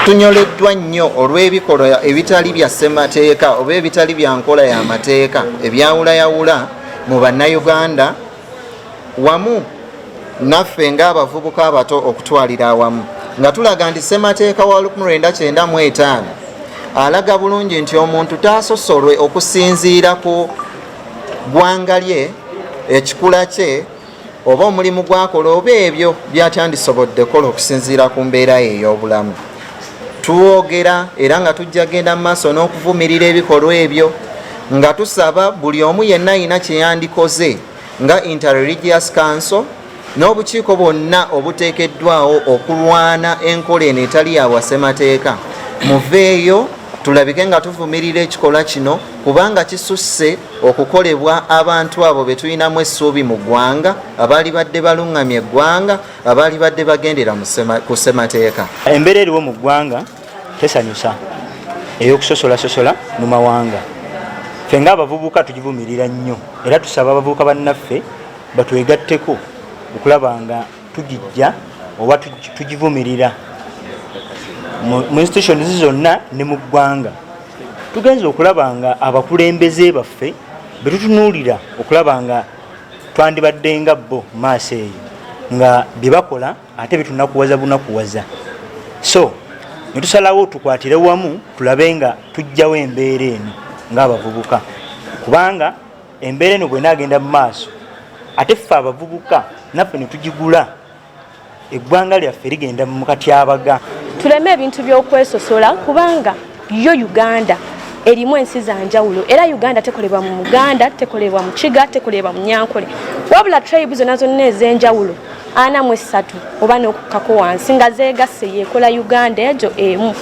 tunyoleddwa nnyo olw'ebikolwa ebitali bya ssemateeka oba ebitali bya nkola y'amateeka ebyawulayawula mu bannayuganda wamu naffe ng'abavubuka abato okutwalira awamu nga tulaga nti ssemateeka wa 1995 alaga bulungi nti omuntu taasosolwe okusinziira ku ggwanga lye, ekikula kye oba omulimu gwakola oba ebyo byatyandisobodde kola okusinziira ku mbeera ye ey'obulamu. Tuwogera era nga tujja genda mu maaso n'okuvumirira ebikolwa ebyo nga tusaba buli omu yenna alina kye yandikoze nga Interreligious Council n'obukiiko bwonna obuteekeddwawo okulwana enkola eno etali ya bwassemateeka muveeyo tulabike nga tuvumirira ekikolwa kino kubanga kisusse okukolebwa abantu abo be tulinamu essuubi mu ggwanga abaali badde baluŋŋamya eggwanga abaali badde bagendera ku ssemateeka. Embeera eriwo mu ggwanga tesanyusa ey'okusosola mu mawanga. Ffe ng'abavubuka tugivumirira nnyo era tusaba abavubuka bannaffe batwegatteko okulaba nga tugijja oba tugivumirira mu institutions zonna ne mu ggwanga. Tugenza okulaba nga abakulembeze baffe betutunuulira okulaba nga twandibadde nga bo maaso eyo nga bye bakola ate bitunakuwaza bunakuwaza. So netusalawo tukwatire wamu tulabe nga tujjawo embeera eno ng'abavubuka kubanga embeera eno bwenaagenda mu maaso ate ffe abavubuka naffe netugigula eggwanga lyaffe ligenda mu katyabaga. Tuleme ebintu by'okwesosola kubanga yo Uganda erimu ensi za njawulo era Uganda tekolebwa mu Muganda, tekolebwa mu Kiga, tekolebwa mu Nyankole wabula tribe zonna zonna ez'enjawulo 43 oba n'okukako wansi nga zeegasse yeekola Uganda egyo emu.